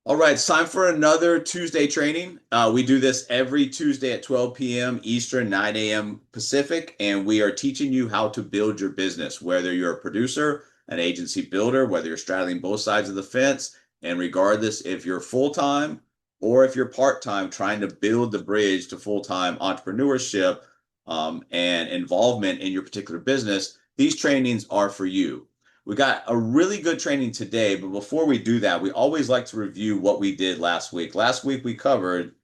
All right, it's time for another Tuesday training. We do this every Tuesday at 12 p.m. Eastern, 9 a.m. Pacific, and we are teaching you how to build your business, whether you're a producer, an agency builder, whether you're straddling both sides of the fence, and regardless if you're full-time or if you're part-time trying to build the bridge to full-time entrepreneurship and involvement in your particular business, these trainings are for you. We got a really good training today, but before we do that, we always like to review what we did last week. Last week we covered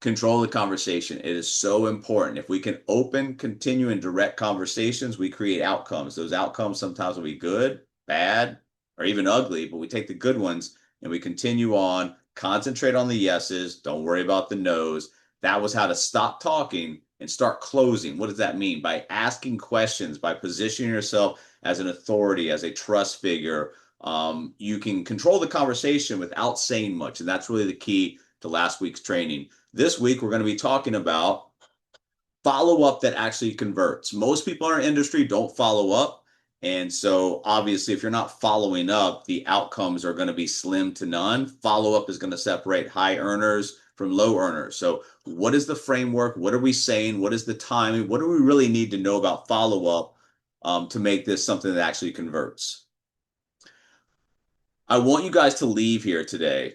control the conversation. It is so important. If we can open, continue, and direct conversations, we create outcomes. Those outcomes sometimes will be good, bad, or even ugly, but we take the good ones and we continue on, concentrate on the yeses, don't worry about the nos. That was how to stop talking and start closing. What does that mean? By asking questions, by positioning yourself as an authority, as a trust figure, you can control the conversation without saying much. And that's really the key to last week's training. This week, we're going to be talking about follow up that actually converts. Most people in our industry don't follow up. And so, obviously, if you're not following up, the outcomes are going to be slim to none. Follow up is going to separate high earners from low earners. So, what is the framework? What are we saying? What is the timing? What do we really need to know about follow up to make this something that actually converts? I want you guys to leave here today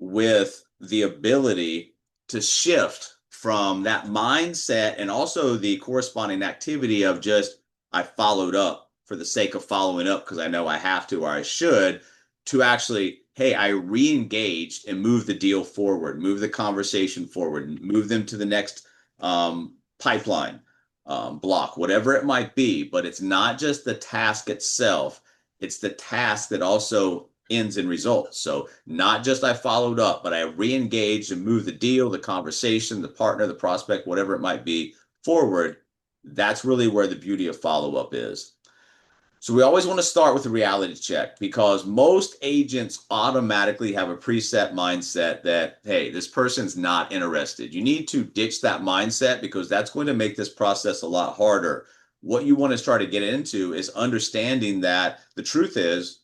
with the ability to shift from that mindset and also the corresponding activity of just, I followed up for the sake of following up because I know I have to or I should, to actually, hey, I re-engaged and moved the deal forward, move the conversation forward, move them to the next pipeline block, whatever it might be. But it's not just the task itself, it's the task that also ends in results. So not just I followed up, but I re-engaged and moved the deal, the conversation, the partner, the prospect, whatever it might be, forward. That's really where the beauty of follow-up is. So we always want to start with a reality check because most agents automatically have a preset mindset that, hey, this person's not interested. You need to ditch that mindset because that's going to make this process a lot harder. What you want to try to get into is understanding that the truth is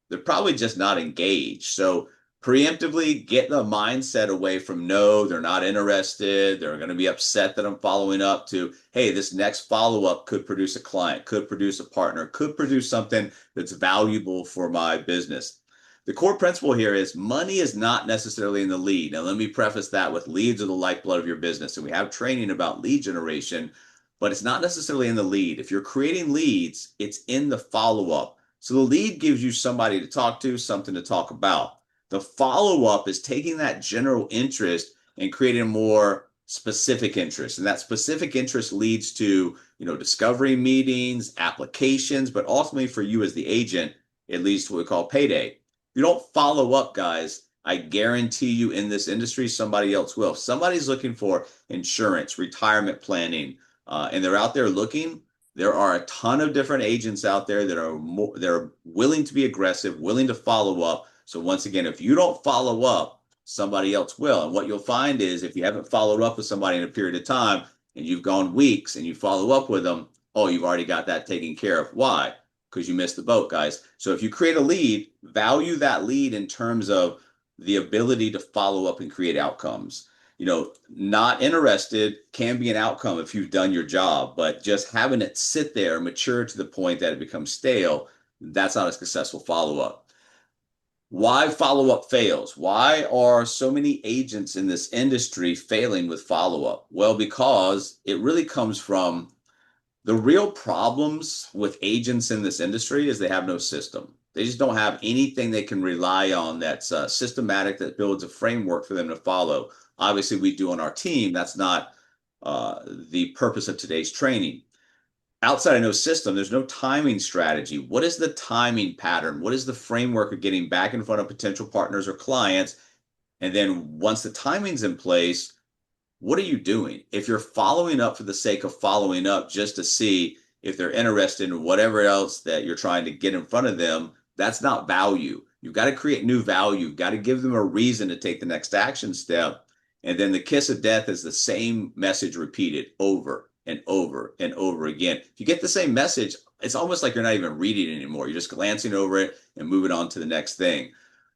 they're probably just not engaged. So preemptively get the mindset away from no, they're not interested. They're going to be upset that I'm following up to, hey, this next follow up could produce a client, could produce a partner, could produce something that's valuable for my business. The core principle here is money is not necessarily in the lead. Now, let me preface that with leads are the lifeblood of your business. And we have training about lead generation, but it's not necessarily in the lead. If you're creating leads, it's in the follow up. So the lead gives you somebody to talk to, something to talk about. The follow-up is taking that general interest and creating a more specific interest. And that specific interest leads to, discovery meetings, applications, but ultimately for you as the agent, it leads to what we call payday. If you don't follow up, guys, I guarantee you in this industry, somebody else will. If somebody's looking for insurance, retirement planning, and they're out there looking, there are a ton of different agents out there they're willing to be aggressive, willing to follow up. So once again, if you don't follow up, somebody else will. And what you'll find is if you haven't followed up with somebody in a period of time and you've gone weeks and you follow up with them, oh, you've already got that taken care of. Why? Because you missed the boat, guys. So if you create a lead, value that lead in terms of the ability to follow up and create outcomes. Not interested can be an outcome if you've done your job, but just having it sit there, mature to the point that it becomes stale, that's not a successful follow up. Why follow up fails? Why are so many agents in this industry failing with follow up? Well, because it really comes from the real problems with agents in this industry is they have no system. They just don't have anything they can rely on that's systematic, that builds a framework for them to follow. Obviously, we do on our team. That's not the purpose of today's training. Outside of no system, there's no timing strategy. What is the timing pattern? What is the framework of getting back in front of potential partners or clients? And then once the timing's in place, what are you doing? If you're following up for the sake of following up just to see if they're interested in whatever else that you're trying to get in front of them, that's not value. You've got to create new value. You've got to give them a reason to take the next action step. And then the kiss of death is the same message repeated over and over and over again. If you get the same message, it's almost like you're not even reading it anymore. You're just glancing over it and moving on to the next thing.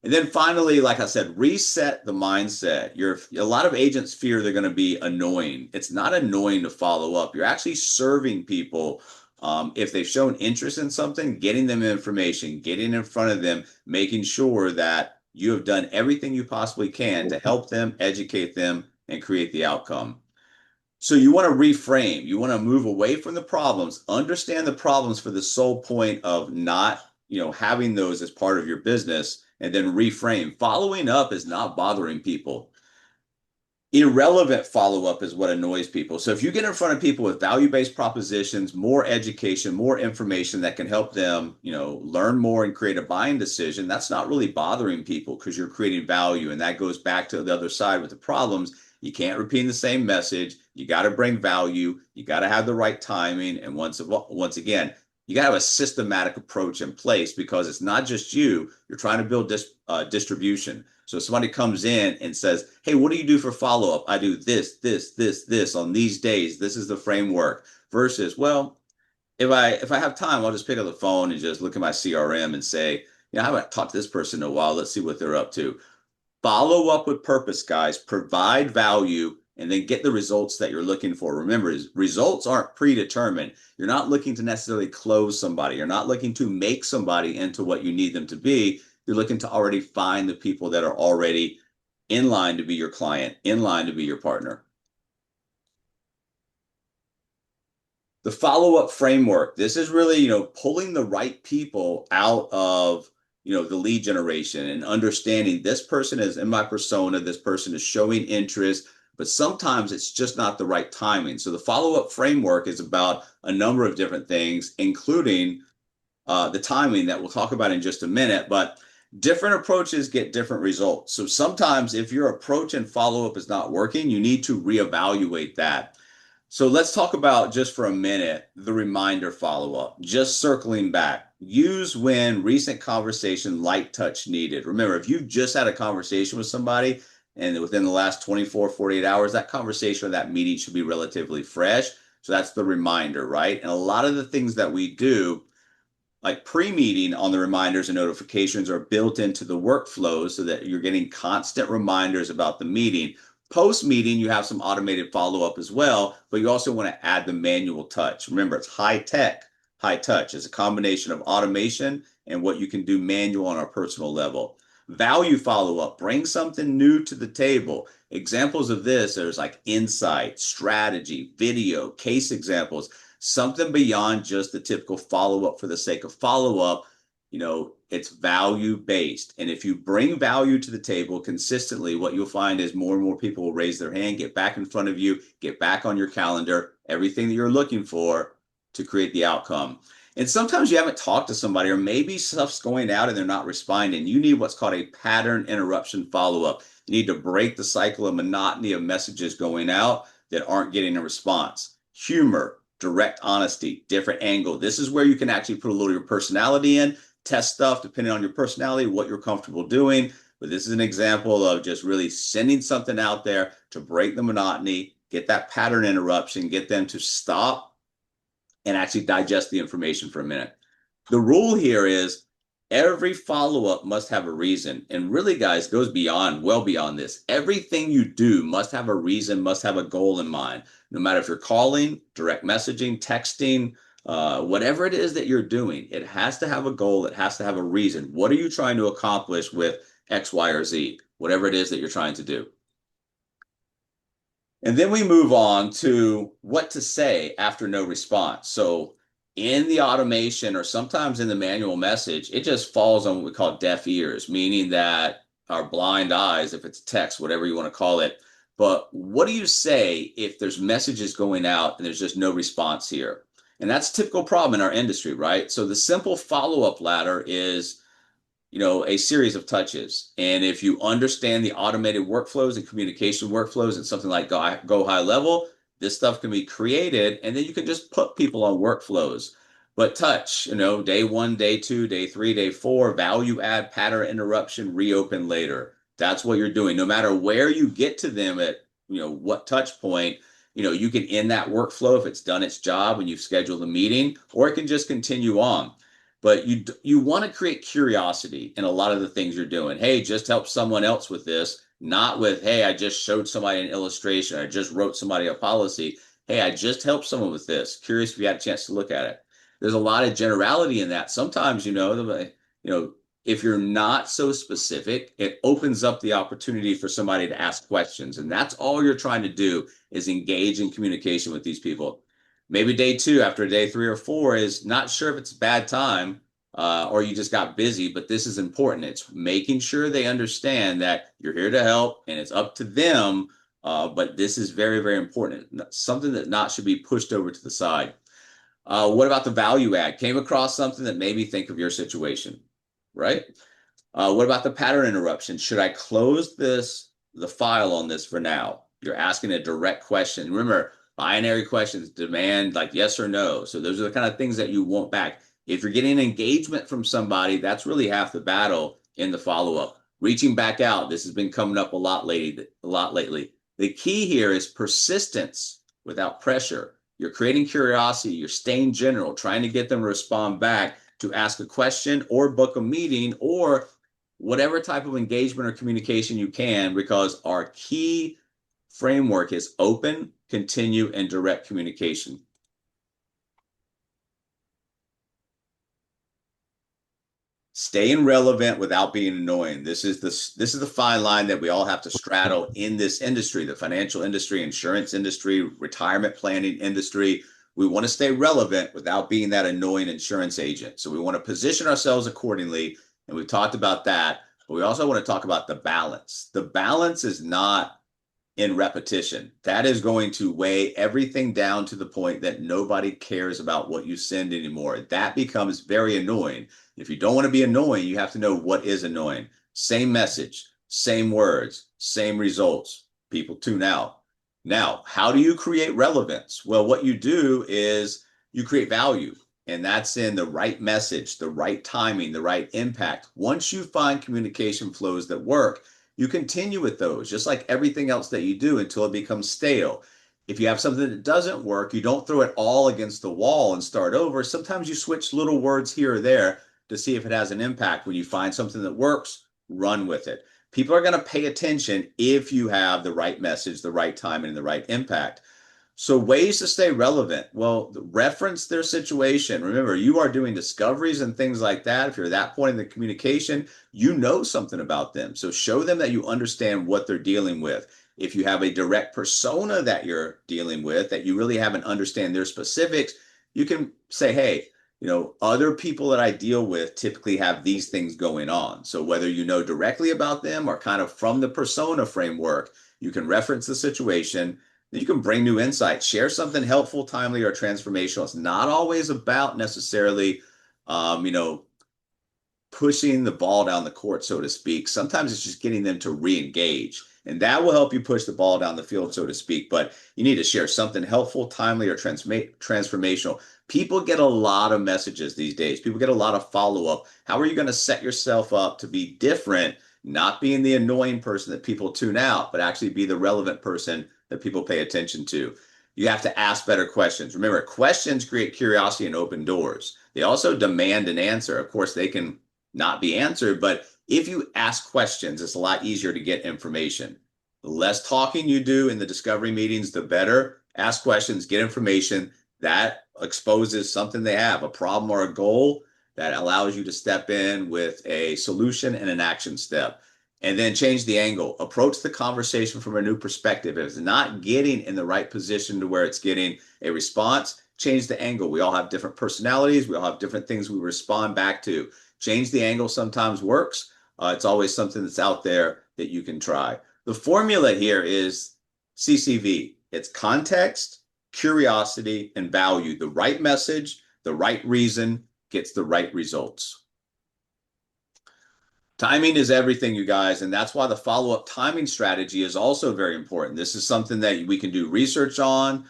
And then finally, like I said, reset the mindset. A lot of agents fear they're going to be annoying. It's not annoying to follow up. You're actually serving people. If they've shown interest in something, getting them information, getting in front of them, making sure that you have done everything you possibly can to help them, educate them, and create the outcome. So you want to reframe, you want to move away from the problems, understand the problems for the sole point of not, having those as part of your business, and then reframe. Following up is not bothering people. Irrelevant follow-up is what annoys people. So if you get in front of people with value-based propositions, more education, more information that can help them, learn more and create a buying decision, that's not really bothering people because you're creating value. And that goes back to the other side with the problems. You can't repeat the same message. You got to bring value. You got to have the right timing. And once again, you got to have a systematic approach in place because it's not just you. You're trying to build distribution. So if somebody comes in and says, "Hey, what do you do for follow-up?" "I do this on these days. This is the framework." Versus, "Well, if I have time, I'll just pick up the phone and just look at my CRM and say, I haven't talked to this person in a while. Let's see what they're up to." Follow up with purpose, guys. Provide value and then get the results that you're looking for. Remember, results aren't predetermined. You're not looking to necessarily close somebody. You're not looking to make somebody into what you need them to be. You're looking to already find the people that are already in line to be your client, in line to be your partner. The follow-up framework. This is really, pulling the right people out of, the lead generation and understanding this person is in my persona, this person is showing interest, but sometimes it's just not the right timing. So the follow-up framework is about a number of different things, including the timing that we'll talk about in just a minute, but different approaches get different results. So sometimes if your approach and follow-up is not working, you need to reevaluate that. So let's talk about just for a minute the reminder follow-up. Just circling back. Use when recent conversation, light touch needed. Remember, if you've just had a conversation with somebody and within the last 24, 48 hours, that conversation or that meeting should be relatively fresh. So that's the reminder, right? And a lot of the things that we do, like pre-meeting on the reminders and notifications, are built into the workflows so that you're getting constant reminders about the meeting. Post-meeting, you have some automated follow-up as well, but you also want to add the manual touch. Remember, it's high tech, high touch. It's a combination of automation and what you can do manual on a personal level. Value follow-up, bring something new to the table. Examples of this, there's like insight, strategy, video, case examples, something beyond just the typical follow-up for the sake of follow-up. It's value based. And if you bring value to the table consistently, what you'll find is more and more people will raise their hand, get back in front of you, get back on your calendar, everything that you're looking for to create the outcome. And sometimes you haven't talked to somebody, or maybe stuff's going out and they're not responding. You need what's called a pattern interruption follow-up. You need to break the cycle of monotony of messages going out that aren't getting a response. Humor, direct honesty, different angle. This is where you can actually put a little of your personality in, test stuff depending on your personality, what you're comfortable doing. But this is an example of just really sending something out there to break the monotony, get that pattern interruption, get them to stop and actually digest the information for a minute. The rule here is every follow-up must have a reason. And really, guys, goes beyond, well beyond this. Everything you do must have a reason, must have a goal in mind. No matter if you're calling, direct messaging, texting, whatever it is that you're doing, it has to have a goal. It has to have a reason. What are you trying to accomplish with X, Y, or Z? Whatever it is that you're trying to do. And then we move on to what to say after no response. So in the automation or sometimes in the manual message, it just falls on what we call deaf ears, meaning that our blind eyes, if it's text, whatever you want to call it. But what do you say if there's messages going out and there's just no response here? And that's a typical problem in our industry, right? So the simple follow-up ladder is a series of touches. And if you understand the automated workflows and communication workflows and something like Go High Level, this stuff can be created and then you can just put people on workflows. But touch, day one, day two, day three, day four, value add, pattern interruption, reopen later. That's what you're doing. No matter where you get to them at, what touch point, you can end that workflow if it's done its job and you've scheduled a meeting, or it can just continue on. but you want to create curiosity in a lot of the things you're doing. Hey, just help someone else with this, not with, hey, I just showed somebody an illustration, I just wrote somebody a policy. Hey, I just helped someone with this. Curious if you had a chance to look at it. There's a lot of generality in that. Sometimes, if you're not so specific, it opens up the opportunity for somebody to ask questions. And that's all you're trying to do is engage in communication with these people. Maybe day two, after day three or four, is not sure if it's a bad time or you just got busy, but this is important. It's making sure they understand that you're here to help and it's up to them. But this is very, very important. Something that not should be pushed over to the side. What about the value add? Came across something that made me think of your situation, right? What about the pattern interruption? Should I close the file on this for now? You're asking a direct question. Remember, binary questions demand like yes or no. So those are the kind of things that you want back. If you're getting engagement from somebody, that's really half the battle in the follow-up. Reaching back out. This has been coming up a lot lately. The key here is persistence without pressure. You're creating curiosity. You're staying general, trying to get them to respond back, to ask a question or book a meeting or whatever type of engagement or communication you can, because our key framework is open, continue, and direct communication. Staying relevant without being annoying. This is the fine line that we all have to straddle in this industry, the financial industry, insurance industry, retirement planning industry. We want to stay relevant without being that annoying insurance agent. So we want to position ourselves accordingly. And we've talked about that, but we also want to talk about the balance. The balance is not in repetition. That is going to weigh everything down to the point that nobody cares about what you send anymore. That becomes very annoying. If you don't want to be annoying, you have to know what is annoying. Same message, same words, same results. People tune out. Now, how do you create relevance? Well, what you do is you create value, and that's in the right message, the right timing, the right impact. Once you find communication flows that work, you continue with those, just like everything else that you do until it becomes stale. If you have something that doesn't work, you don't throw it all against the wall and start over. Sometimes you switch little words here or there to see if it has an impact. When you find something that works, run with it. People are going to pay attention if you have the right message, the right timing, and the right impact. So ways to stay relevant. Well, reference their situation. Remember, you are doing discoveries and things like that. If you're at that point in the communication, you know something about them. So show them that you understand what they're dealing with. If you have a direct persona that you're dealing with, that you really haven't understand their specifics, you can say, hey, other people that I deal with typically have these things going on. So whether you know directly about them or kind of from the persona framework, you can reference the situation. You can bring new insights, share something helpful, timely, or transformational. It's not always about necessarily, pushing the ball down the court, so to speak. Sometimes it's just getting them to re-engage, and that will help you push the ball down the field, so to speak. But you need to share something helpful, timely, or transformational. People get a lot of messages these days. People get a lot of follow-up. How are you going to set yourself up to be different, not being the annoying person that people tune out, but actually be the relevant person that people pay attention to? You have to ask better questions. Remember, questions create curiosity and open doors. They also demand an answer. Of course, they can not be answered, but if you ask questions, it's a lot easier to get information. The less talking you do in the discovery meetings, the better. Ask questions, get information. That exposes something they have, a problem or a goal that allows you to step in with a solution and an action step. And then change the angle. Approach the conversation from a new perspective. If it's not getting in the right position to where it's getting a response, change the angle. We all have different personalities. We all have different things we respond back to. Change the angle sometimes works. It's always something that's out there that you can try. The formula here is CCV. It's context, curiosity, and value. The right message, the right reason gets the right results. Timing is everything, you guys, and that's why the follow-up timing strategy is also very important. This is something that we can do research on,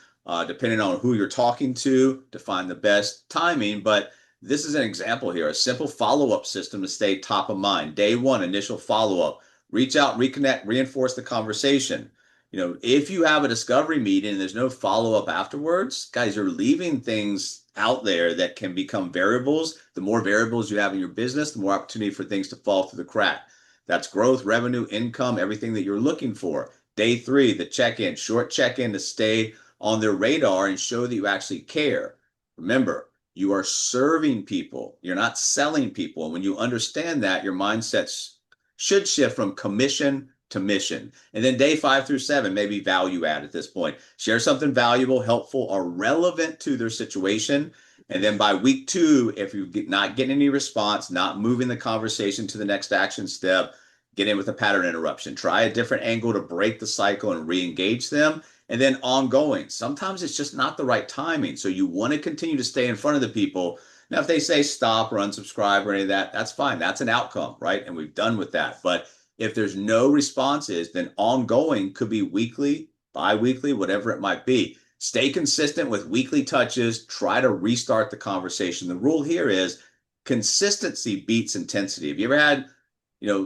depending on who you're talking to find the best timing. But this is an example here, a simple follow-up system to stay top of mind. Day one, initial follow-up. Reach out, reconnect, reinforce the conversation. If you have a discovery meeting and there's no follow-up afterwards, guys, you're leaving things out there that can become variables. The more variables you have in your business, the more opportunity for things to fall through the crack. That's growth, revenue, income, everything that you're looking for. Day three, the check-in, short check-in to stay on their radar and show that you actually care. Remember, you are serving people. You're not selling people. And when you understand that, your mindsets should shift from commission to mission. And then day 5 through 7, maybe value add at this point. Share something valuable, helpful, or relevant to their situation. And then by week 2, if you're not getting any response, not moving the conversation to the next action step, get in with a pattern interruption. Try a different angle to break the cycle and re-engage them. And then ongoing. Sometimes it's just not the right timing. So you want to continue to stay in front of the people. Now, if they say stop or unsubscribe or any of that, that's fine. That's an outcome, right? And we've done with that. But if there's no responses, then ongoing could be weekly, bi-weekly, whatever it might be. Stay consistent with weekly touches. Try to restart the conversation. The rule here is consistency beats intensity. Have you ever had,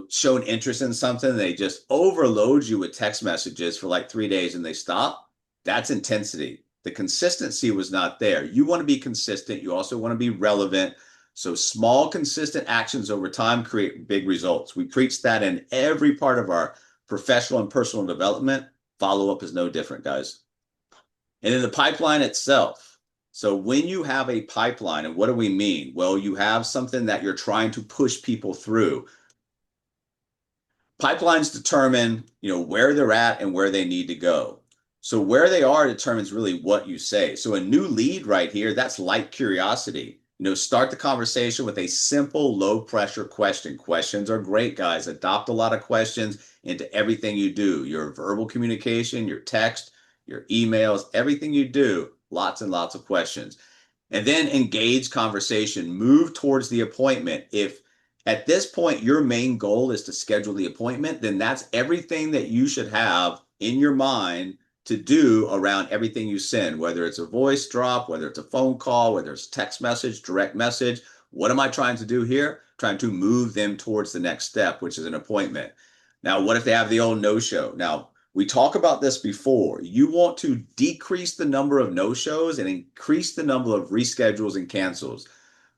shown interest in something, they just overload you with text messages for like 3 days and they stop? That's intensity. The consistency was not there. You want to be consistent. You also want to be relevant. So small, consistent actions over time create big results. We preach that in every part of our professional and personal development. Follow-up is no different, guys. And then the pipeline itself. So when you have a pipeline, and what do we mean? Well, you have something that you're trying to push people through. Pipelines determine, where they're at and where they need to go. So where they are determines really what you say. So a new lead right here, that's light curiosity. Start the conversation with a simple, low pressure question. Questions are great, guys. Adopt a lot of questions into everything you do. Your verbal communication, your text, your emails, everything you do, lots and lots of questions. And then engage conversation. Move towards the appointment. If at this point your main goal is to schedule the appointment, then that's everything that you should have in your mind to do around everything you send, whether it's a voice drop, whether it's a phone call, whether it's text message, direct message. What am I trying to do here? Trying to move them towards the next step, which is an appointment. Now, what if they have the old no-show? Now, we talked about this before. You want to decrease the number of no-shows and increase the number of reschedules and cancels.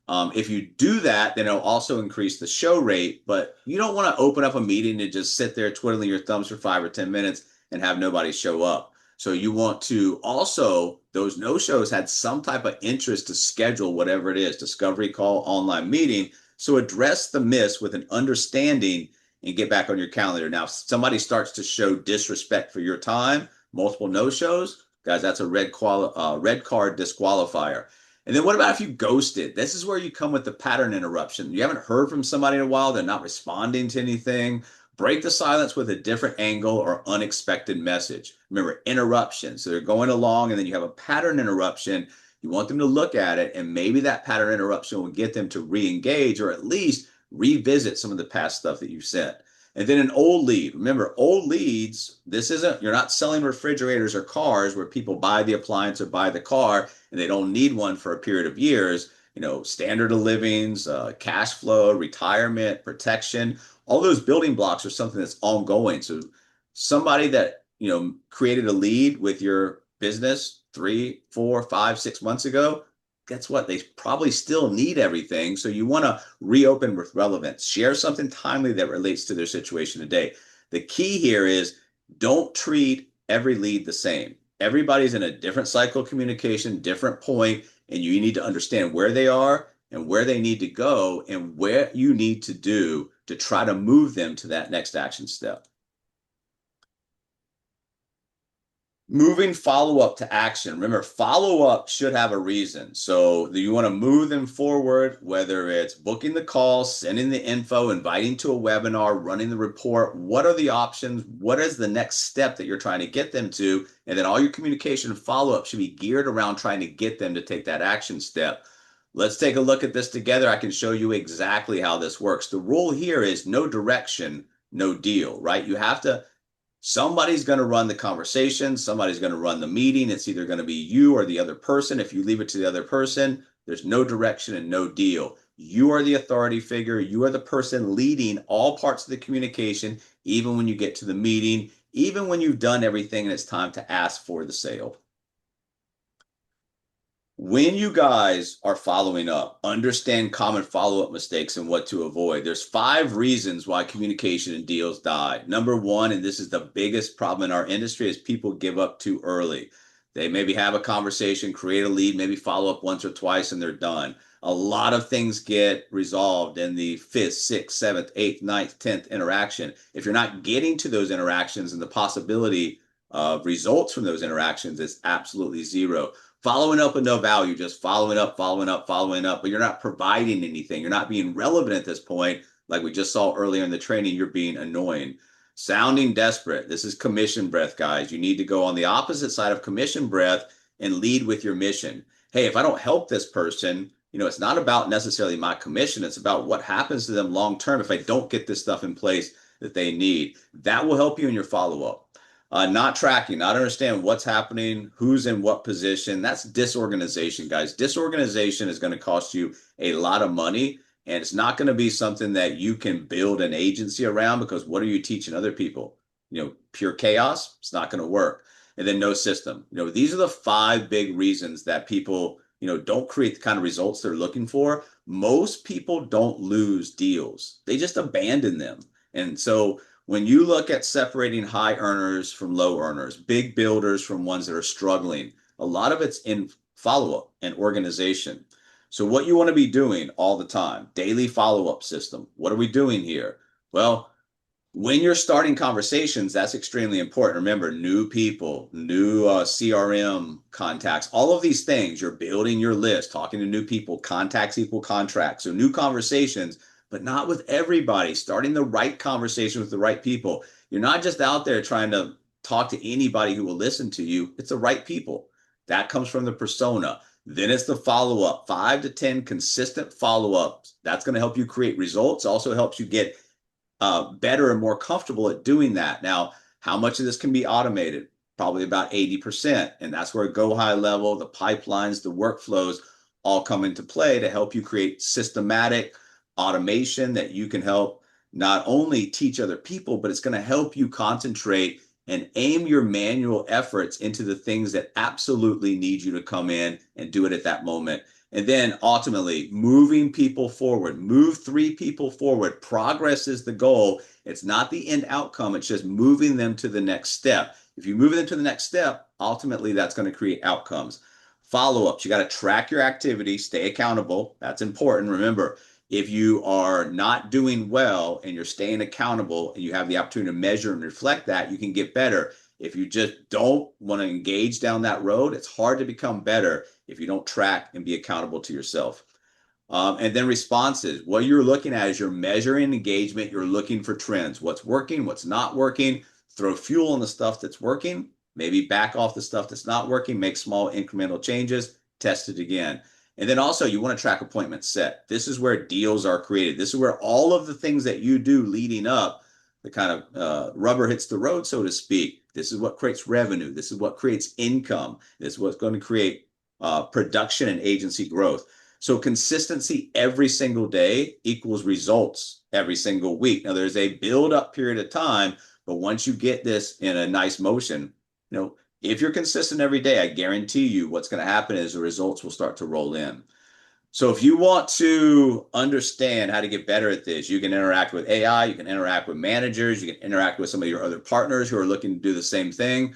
If you do that, then it'll also increase the show rate, but you don't want to open up a meeting and just sit there twiddling your thumbs for 5 or 10 minutes and have nobody show up. So you want to also, those no-shows had some type of interest to schedule whatever it is, discovery call, online meeting. So address the miss with an understanding and get back on your calendar. Now, if somebody starts to show disrespect for your time, multiple no-shows, guys, that's a red card disqualifier. And then what about if you ghosted? This is where you come with the pattern interruption. You haven't heard from somebody in a while. They're not responding to anything. Break the silence with a different angle or unexpected message. Remember, interruption. So they're going along and then you have a pattern interruption. You want them to look at it, and maybe that pattern interruption will get them to re-engage or at least revisit some of the past stuff that you sent. And then an old lead. Remember, old leads, you're not selling refrigerators or cars where people buy the appliance or buy the car and they don't need one for a period of years. Standard of livings, cash flow, retirement, protection, all those building blocks are something that's ongoing. So somebody that, created a lead with your business 3, 4, 5, 6 months ago, guess what? They probably still need everything. So you want to reopen with relevance. Share something timely that relates to their situation today. The key here is don't treat every lead the same. Everybody's in a different cycle of communication, different point, and you need to understand where they are and where they need to go and what you need to do to try to move them to that next action step. Moving follow-up to action. Remember, follow-up should have a reason. So you want to move them forward, whether it's booking the call, sending the info, inviting to a webinar, running the report. What are the options? What is the next step that you're trying to get them to? And then all your communication and follow-up should be geared around trying to get them to take that action step. Let's take a look at this together. I can show you exactly how this works. The rule here is no direction, no deal, right? Somebody's going to run the conversation. Somebody's going to run the meeting. It's either going to be you or the other person. If you leave it to the other person, there's no direction and no deal. You are the authority figure. You are the person leading all parts of the communication, even when you get to the meeting. even when you've done everything and it's time to ask for the sale. When you guys are following up, understand common follow-up mistakes and what to avoid. There's 5 reasons why communication and deals die. Number one, and this is the biggest problem in our industry, is people give up too early. They maybe have a conversation, create a lead, maybe follow up once or twice, and they're done. A lot of things get resolved in the fifth, sixth, seventh, eighth, ninth, 10th interaction. If you're not getting to those interactions and the possibility of results from those interactions is absolutely zero. Following up with no value, just following up, following up, following up, but you're not providing anything. You're not being relevant at this point. Like we just saw earlier in the training, you're being annoying. Sounding desperate. This is commission breath, guys. You need to go on the opposite side of commission breath and lead with your mission. Hey, if I don't help this person, it's not about necessarily my commission. It's about what happens to them long term if I don't get this stuff in place that they need. That will help you in your follow up. Not tracking, not understand what's happening, who's in what position. That's disorganization, guys. Disorganization is going to cost you a lot of money, and it's not going to be something that you can build an agency around, because what are you teaching other people? Pure chaos. It's not going to work. And then no system. These are the 5 big reasons that people, don't create the kind of results they're looking for. Most people don't lose deals. They just abandon them. And so when you look at separating high earners from low earners, big builders from ones that are struggling, a lot of it's in follow-up and organization. So what you want to be doing all the time, daily follow-up system. What are we doing here? Well, when you're starting conversations, that's extremely important. Remember, new people, new CRM contacts, all of these things, you're building your list, talking to new people, contacts equal contracts. So new conversations, but not with everybody. Starting the right conversation with the right people. You're not just out there trying to talk to anybody who will listen to you. It's the right people. That comes from the persona. Then it's the follow-up, 5 to 10 consistent follow-ups. That's going to help you create results. Also helps you get better and more comfortable at doing that. Now, how much of this can be automated? Probably about 80%. And that's where Go High Level, the pipelines, the workflows all come into play to help you create systematic automation that you can help not only teach other people, but it's going to help you concentrate and aim your manual efforts into the things that absolutely need you to come in and do it at that moment. And then ultimately moving people forward, move 3 people forward. Progress is the goal. It's not the end outcome. It's just moving them to the next step. If you move them to the next step, ultimately that's going to create outcomes. Follow-ups, you got to track your activity, stay accountable. That's important. Remember, if you are not doing well and you're staying accountable and you have the opportunity to measure and reflect that, you can get better. If you just don't want to engage down that road, it's hard to become better if you don't track and be accountable to yourself. And then responses. What you're looking at is you're measuring engagement. You're looking for trends. What's working, what's not working. Throw fuel on the stuff that's working. Maybe back off the stuff that's not working. Make small incremental changes. Test it again. And then also you want to track appointments set. This is where deals are created. This is where all of the things that you do leading up, the kind of rubber hits the road, so to speak. This is what creates revenue. This is what creates income. This is what's going to create production and agency growth. So consistency every single day equals results every single week. Now there's a build up period of time, but once you get this in a nice motion, if you're consistent every day, I guarantee you what's going to happen is the results will start to roll in. So if you want to understand how to get better at this, you can interact with AI, you can interact with managers, you can interact with some of your other partners who are looking to do the same thing.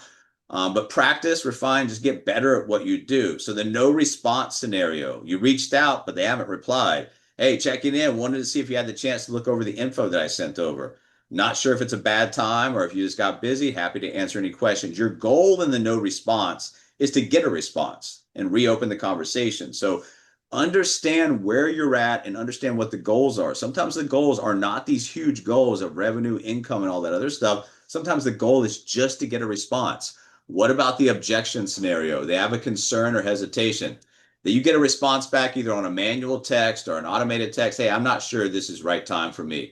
But practice, refine, just get better at what you do. So the no response scenario, you reached out, but they haven't replied. Hey, checking in, wanted to see if you had the chance to look over the info that I sent over. Not sure if it's a bad time or if you just got busy. Happy to answer any questions. Your goal in the no response is to get a response and reopen the conversation. So understand where you're at and understand what the goals are. Sometimes the goals are not these huge goals of revenue, income, and all that other stuff. Sometimes the goal is just to get a response. What about the objection scenario? They have a concern or hesitation. That you get a response back either on a manual text or an automated text. Hey, I'm not sure this is right time for me.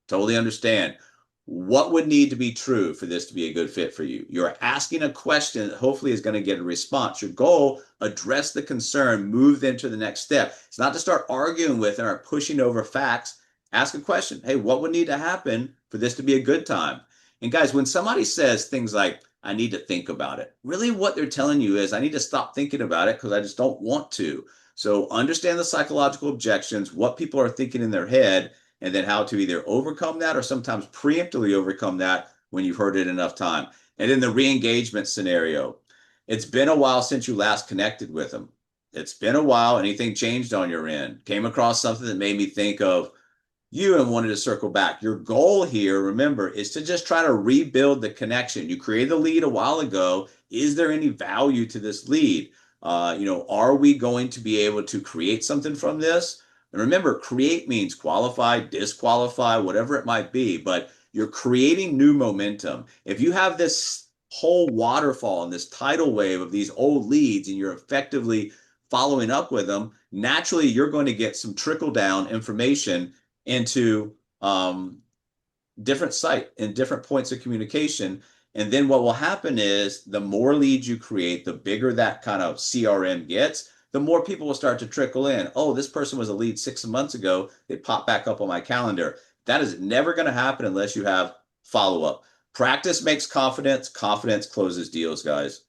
Totally understand. What would need to be true for this to be a good fit for you? You're asking a question that hopefully is going to get a response. Your goal, address the concern, move them to the next step. It's not to start arguing with them or pushing over facts. Ask a question. Hey, what would need to happen for this to be a good time? And guys, when somebody says things like, I need to think about it, really what they're telling you is, I need to stop thinking about it because I just don't want to. So understand the psychological objections, what people are thinking in their head, and then how to either overcome that or sometimes preemptively overcome that when you've heard it enough time. And in the re-engagement scenario, it's been a while since you last connected with them. It's been a while. Anything changed on your end? Came across something that made me think of you and wanted to circle back. Your goal here, remember, is to just try to rebuild the connection. You created the lead a while ago. Is there any value to this lead? Are we going to be able to create something from this? And remember, create means qualify, disqualify, whatever it might be, but you're creating new momentum. If you have this whole waterfall and this tidal wave of these old leads and you're effectively following up with them, naturally you're going to get some trickle down information into different site and different points of communication. And then what will happen is the more leads you create, the bigger that kind of CRM gets, the more people will start to trickle in. Oh, this person was a lead 6 months ago. They pop back up on my calendar. That is never going to happen unless you have follow up. Practice makes confidence. Confidence closes deals, guys.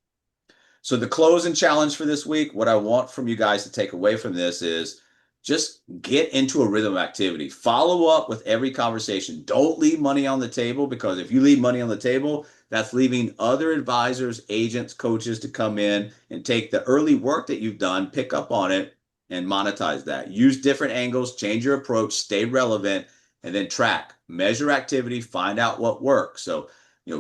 So the close and challenge for this week, what I want from you guys to take away from this is just get into a rhythm of activity. Follow up with every conversation. Don't leave money on the table, because if you leave money on the table, that's leaving other advisors, agents, coaches to come in and take the early work that you've done, pick up on it, and monetize that. Use different angles, change your approach, stay relevant, and then track, measure activity, find out what works. So,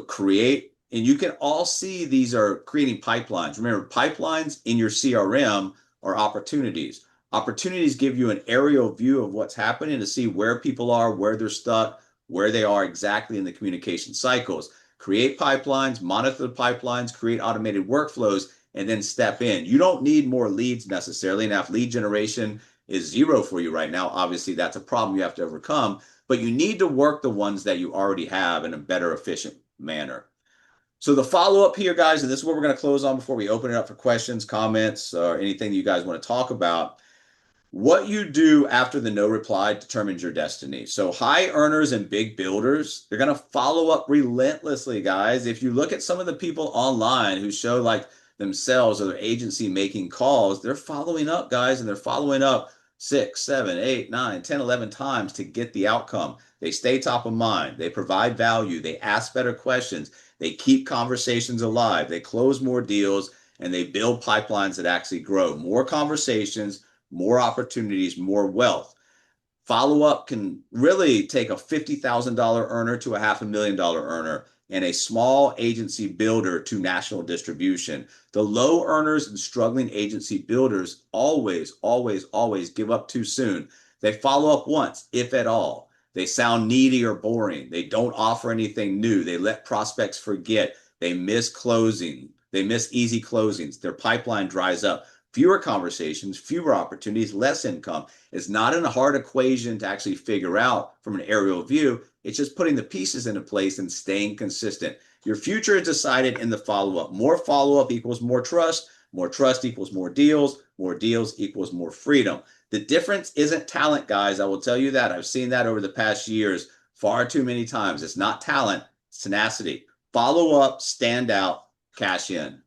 create, and you can all see these are creating pipelines. Remember, pipelines in your CRM are opportunities. Opportunities give you an aerial view of what's happening to see where people are, where they're stuck, where they are exactly in the communication cycles. Create pipelines, monitor the pipelines, create automated workflows, and then step in. You don't need more leads necessarily. Now, if lead generation is zero for you right now, obviously that's a problem you have to overcome, but you need to work the ones that you already have in a better, efficient manner. So the follow-up here, guys, and this is what we're going to close on before we open it up for questions, comments, or anything you guys want to talk about. What you do after the no reply determines your destiny. So high earners and big builders, they're going to follow up relentlessly, guys. If you look at some of the people online who show like themselves or their agency making calls, they're following up, guys, and they're following up 6, 7, 8, 9, 10, 11 times to get the outcome. They stay top of mind. They provide value. They ask better questions. They keep conversations alive. They close more deals, and they build pipelines that actually grow. More conversations, more opportunities, more wealth. Follow up can really take a $50,000 earner to a $500,000 earner, and a small agency builder to national distribution. The low earners and struggling agency builders always, always, always give up too soon. They follow up once, if at all. They sound needy or boring. They don't offer anything new. They let prospects forget. They miss closing. They miss easy closings. Their pipeline dries up. Fewer conversations, fewer opportunities, less income. It's not a hard equation to actually figure out from an aerial view. It's just putting the pieces into place and staying consistent. Your future is decided in the follow-up. More follow-up equals more trust equals more deals equals more freedom. The difference isn't talent, guys. I will tell you that. I've seen that over the past years far too many times. It's not talent, it's tenacity. Follow up, stand out, cash in.